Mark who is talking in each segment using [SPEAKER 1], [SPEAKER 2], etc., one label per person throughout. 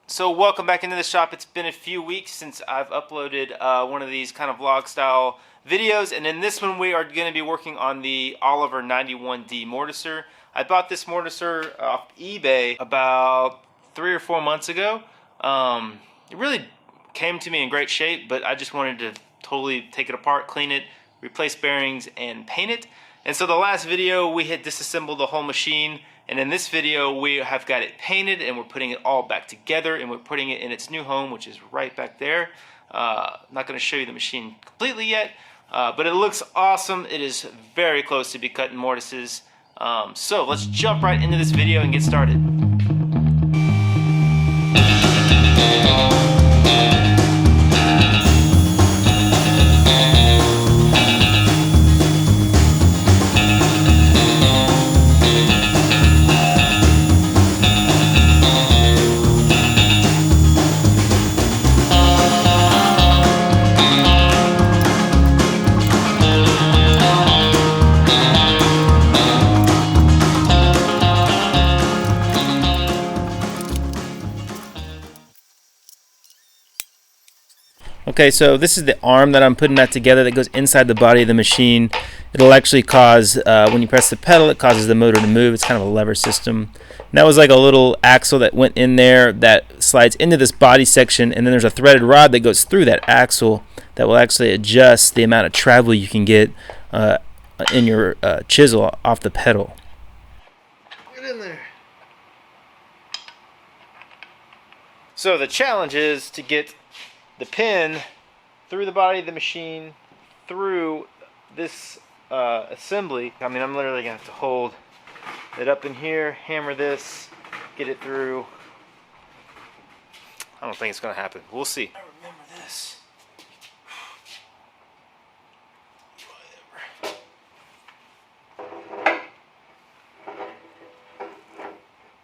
[SPEAKER 1] So welcome back into the shop. It's been a few weeks since I've uploaded one of these kind of vlog style videos, and in this one we are going to be working on the Oliver 91D mortiser. I bought this mortiser off eBay about 3 or 4 months ago. It really came to me in great shape, but I just wanted to totally take it apart, clean it, replace bearings, and paint it. And so the last video we had disassembled the whole machine, and in this video we have got it painted and we're putting it all back together and we're putting it in its new home, which is right back there. I'm not going to show you the machine completely yet, but it looks awesome. It is very close to be cut in mortises. So let's jump right into this video and get started. Okay, so this is the arm that I'm putting that together that goes inside the body of the machine. It'll actually cause, when you press the pedal, it causes the motor to move. It's kind of a lever system. And that was like a little axle that went in there that slides into this body section, and then there's a threaded rod that goes through that axle that will actually adjust the amount of travel you can get in your chisel off the pedal. Get in there. So the challenge is to get the pin through the body of the machine, through this assembly. I mean, I'm literally gonna have to hold it up in here, hammer this, get it through. I don't think it's gonna happen. We'll see. I remember this.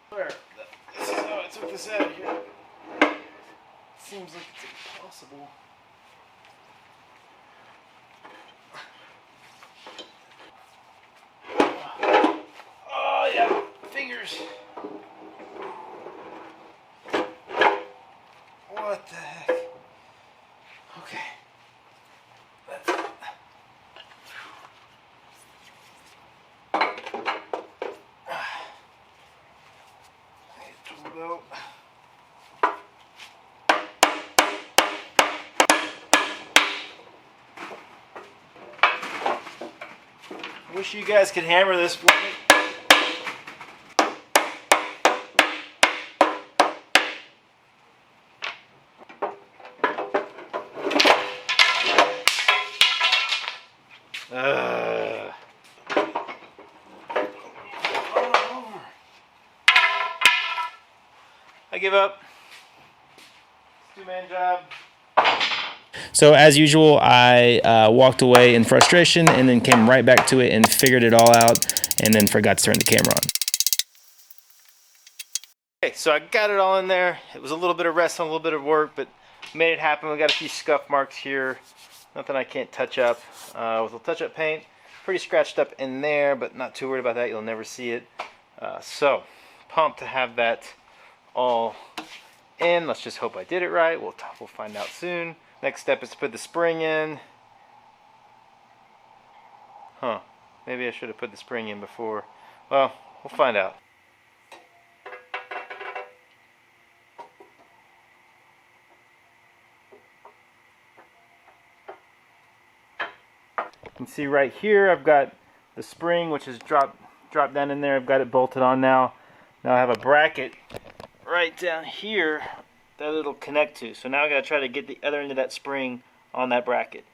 [SPEAKER 1] Whatever. This is how I took this out of here. Seems like it's impossible. Oh yeah, fingers. What the heck? Okay. That's it. Get tooled out. Wish you guys could hammer this for me. I give up. Two-man job. So as usual, I walked away in frustration and then came right back to it and figured it all out and then forgot to turn the camera on. Okay, so I got it all in there. It was a little bit of wrestling, a little bit of work, but made it happen. We got a few scuff marks here. Nothing I can't touch up with a touch-up paint. Pretty scratched up in there, but not too worried about that. You'll never see it. So pumped to have that all in. Let's just hope I did it right. We'll find out soon. Next step is to put the spring in. Maybe I should have put the spring in before. Well, we'll find out. You can see right here I've got the spring, which is dropped down in there. I've got it bolted on now. Now I have a bracket right down here that it'll connect to. So now I gotta try to get the other end of that spring on that bracket.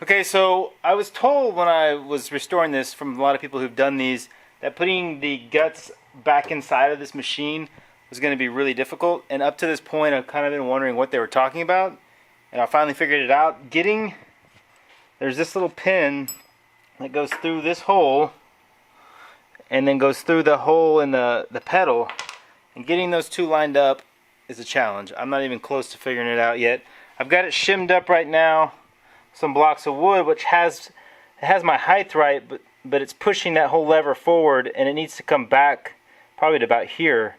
[SPEAKER 1] Okay, so I was told when I was restoring this from a lot of people who've done these that putting the guts back inside of this machine was going to be really difficult, and up to this point I've kind of been wondering what they were talking about, and I finally figured it out. There's this little pin that goes through this hole and then goes through the hole in the pedal, and getting those two lined up is a challenge. I'm not even close to figuring it out yet. I've got it shimmed up right now, some blocks of wood, which has it has my height right, but it's pushing that whole lever forward, and it needs to come back probably to about here.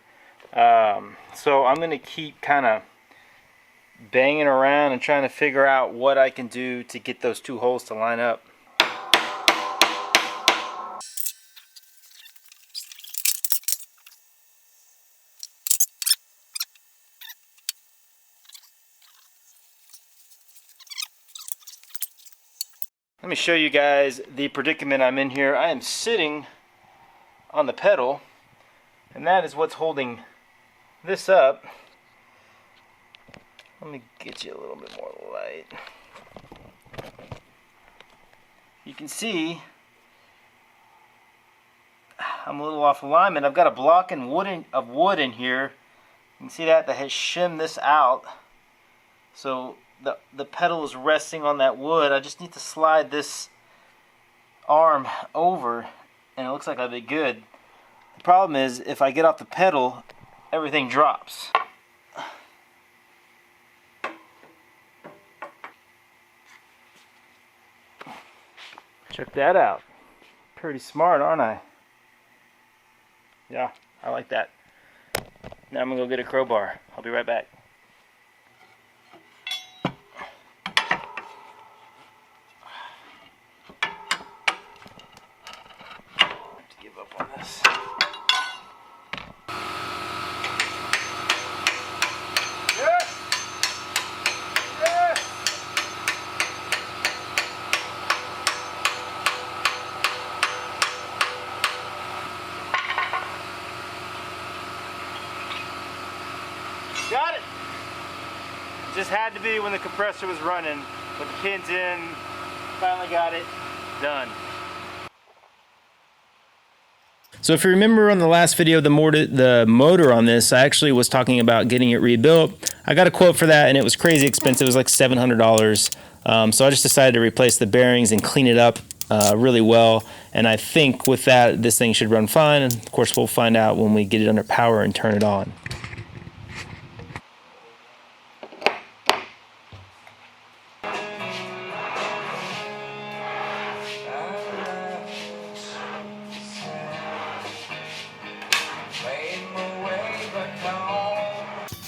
[SPEAKER 1] So I'm going to keep kind of banging around and trying to figure out what I can do to get those two holes to line up. Let me show you guys the predicament I'm in here. I am sitting on the pedal, and that is what's holding this up. Let me get you a little bit more light. You can see I'm a little off alignment. I've got a block of wood in here. You can see that has shimmed this out. So the pedal is resting on that wood. I just need to slide this arm over, and it looks like I'll be good. The problem is, if I get off the pedal, everything drops. Check that out. Pretty smart, aren't I? Yeah, I like that. Now I'm gonna go get a crowbar. I'll be right back. Give up on this. Yes! Yes! Got it! Just had to be when the compressor was running, but the pin's in. Finally got it done. So if you remember on the last video, the motor on this, I actually was talking about getting it rebuilt. I got a quote for that, and it was crazy expensive. It was like $700. So I just decided to replace the bearings and clean it up really well. And I think with that, this thing should run fine. And of course, we'll find out when we get it under power and turn it on.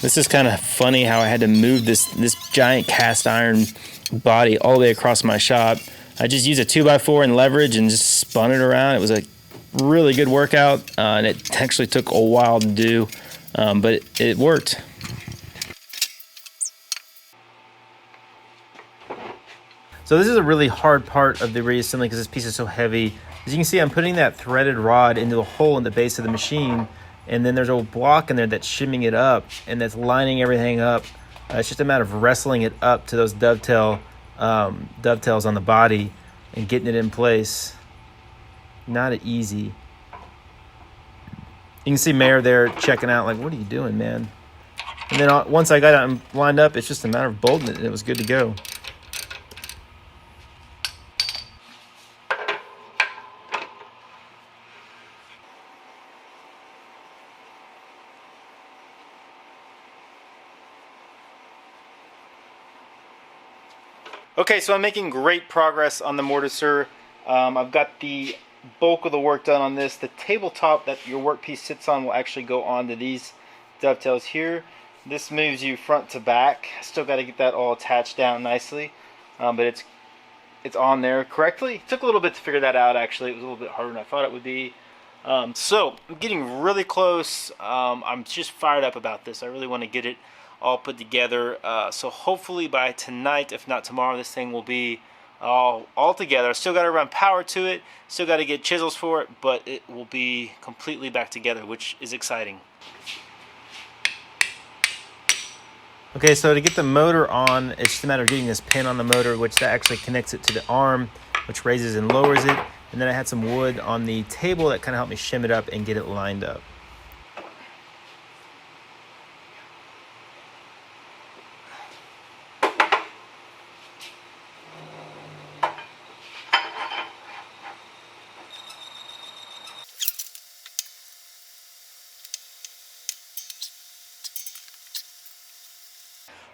[SPEAKER 1] This is kind of funny how I had to move this giant cast iron body all the way across my shop. I just used a 2x4 and leverage and just spun it around. It was a really good workout, and it actually took a while to do, but it worked. So this is a really hard part of the reassembly because this piece is so heavy. As you can see, I'm putting that threaded rod into a hole in the base of the machine, and then there's a block in there that's shimming it up, and that's lining everything up. It's just a matter of wrestling it up to those dovetails on the body and getting it in place. Not easy. You can see Mayor there checking out, like, what are you doing, man? And then once I got it lined up, it's just a matter of bolting it, and it was good to go. Okay, so I'm making great progress on the mortiser. I've got the bulk of the work done on this. The tabletop that your workpiece sits on will actually go onto these dovetails here. This moves you front to back. Still got to get that all attached down nicely, but it's on there correctly. It took a little bit to figure that out, actually. It was a little bit harder than I thought it would be. So I'm getting really close. I'm just fired up about this. I really want to get it all put together. So hopefully by tonight, if not tomorrow, this thing will be all together. I still got to run power to it. Still got to get chisels for it, but it will be completely back together, which is exciting. Okay, so to get the motor on, it's just a matter of getting this pin on the motor, which that actually connects it to the arm, which raises and lowers it. And then I had some wood on the table that kind of helped me shim it up and get it lined up.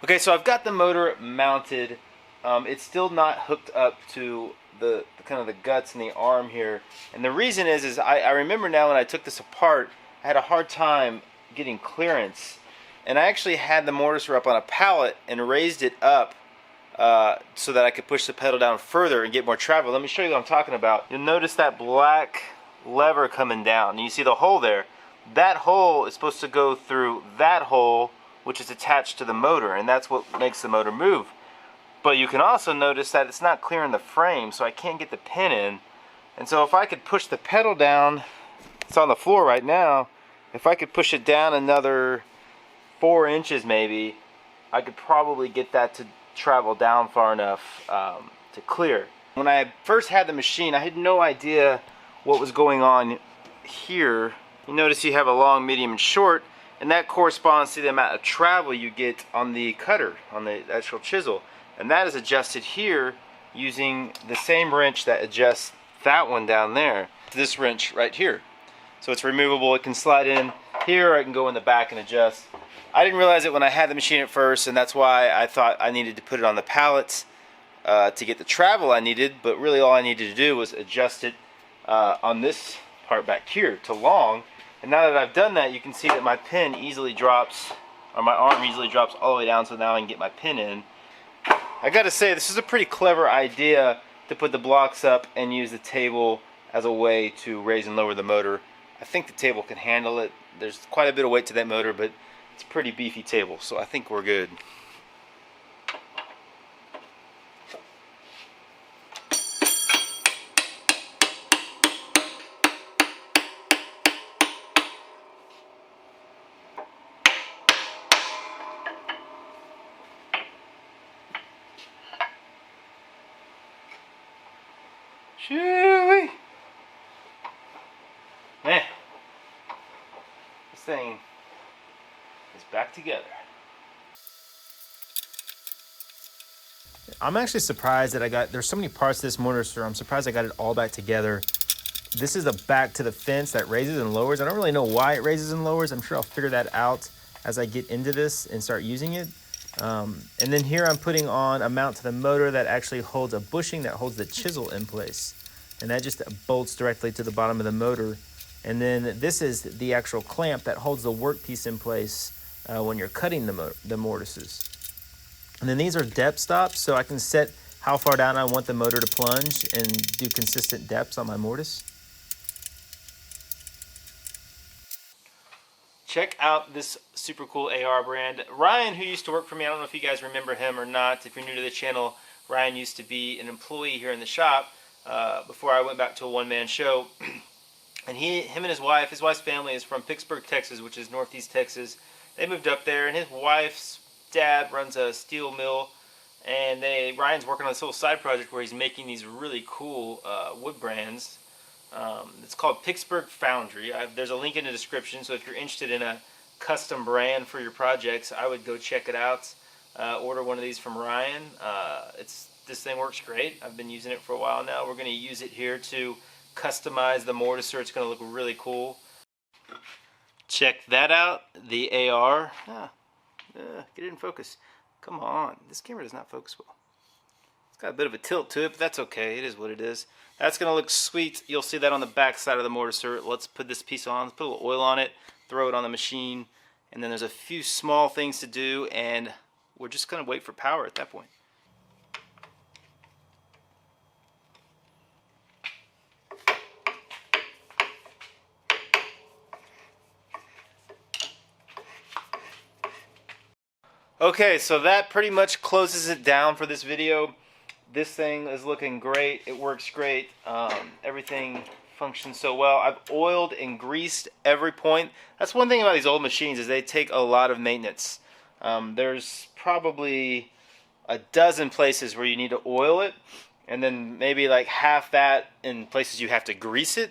[SPEAKER 1] Okay, so I've got the motor mounted. It's still not hooked up to the kind of the guts and the arm here. And the reason is I remember now when I took this apart, I had a hard time getting clearance. And I actually had the mortiser up on a pallet and raised it up so that I could push the pedal down further and get more travel. Let me show you what I'm talking about. You'll notice that black lever coming down. And you see the hole there. That hole is supposed to go through that hole, which is attached to the motor, and that's what makes the motor move. But you can also notice that it's not clearing the frame, so I can't get the pin in. And so if I could push the pedal down, it's on the floor right now, if I could push it down another 4 inches maybe, I could probably get that to travel down far enough to clear. When I first had the machine, I had no idea what was going on here. You notice you have a long, medium, and short, and that corresponds to the amount of travel you get on the cutter, on the actual chisel. And that is adjusted here using the same wrench that adjusts that one down there, this wrench right here. So it's removable, it can slide in here, or I can go in the back and adjust. I didn't realize it when I had the machine at first, and that's why I thought I needed to put it on the pallets to get the travel I needed, but really all I needed to do was adjust it on this part back here to long. And now that I've done that, you can see that my pin easily drops, or my arm easily drops all the way down, so now I can get my pin in. I gotta say, this is a pretty clever idea to put the blocks up and use the table as a way to raise and lower the motor. I think the table can handle it. There's quite a bit of weight to that motor, but it's a pretty beefy table, so I think we're good. Shoo-wee. Man, this thing is back together. I'm actually surprised that there's so many parts to this mortiser. I'm surprised I got it all back together. This is a back to the fence that raises and lowers. I don't really know why it raises and lowers. I'm sure I'll figure that out as I get into this and start using it. And then here I'm putting on a mount to the motor that actually holds a bushing that holds the chisel in place. And that just bolts directly to the bottom of the motor. And then this is the actual clamp that holds the workpiece in place when you're cutting the mortises. And then these are depth stops, so I can set how far down I want the motor to plunge and do consistent depths on my mortise. Check out this super cool AR brand. Ryan, who used to work for me, I don't know if you guys remember him or not. If you're new to the channel, Ryan used to be an employee here in the shop before I went back to a one-man show. And him and his wife's family is from Pittsburgh, Texas, which is northeast Texas. They moved up there, and his wife's dad runs a steel mill. And Ryan's working on this little side project where he's making these really cool wood brands. It's called Pittsburgh Foundry. There's a link in the description, so if you're interested in a custom brand for your projects, I would go check it out. Order one of these from Ryan. This thing works great. I've been using it for a while now. We're going to use it here to customize the mortiser. It's going to look really cool. Check that out, the AR. Get it in focus. Come on, this camera does not focus well. It's got a bit of a tilt to it, but that's okay. It is what it is. That's going to look sweet. You'll see that on the back side of the mortiser. Let's put this piece on. Let's put a little oil on it, throw it on the machine, and then there's a few small things to do, and we're just going to wait for power at that point. Okay, so that pretty much closes it down for this video. This thing is looking great. It works great. Everything functions so well. I've oiled and greased every point. That's one thing about these old machines is they take a lot of maintenance. There's probably a dozen places where you need to oil it, and then maybe like half that in places you have to grease it.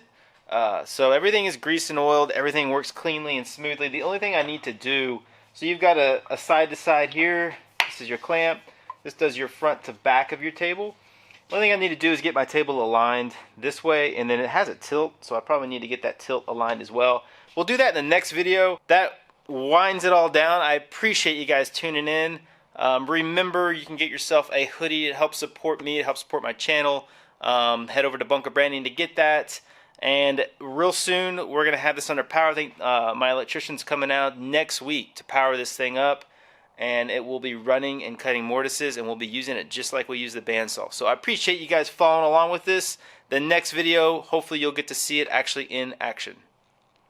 [SPEAKER 1] So everything is greased and oiled. Everything works cleanly and smoothly. The only thing I need to do, so you've got a side to side here. This is your clamp. This does your front to back of your table. The only thing I need to do is get my table aligned this way, and then it has a tilt, so I probably need to get that tilt aligned as well. We'll do that in the next video. That winds it all down. I appreciate you guys tuning in. Remember, you can get yourself a hoodie. It helps support me. It helps support my channel. Head over to Bunker Branding to get that. And real soon, we're going to have this under power. I think my electrician's coming out next week to power this thing up. And it will be running and cutting mortises, and we'll be using it just like we use the bandsaw. So I appreciate you guys following along with this. The next video, hopefully you'll get to see it actually in action.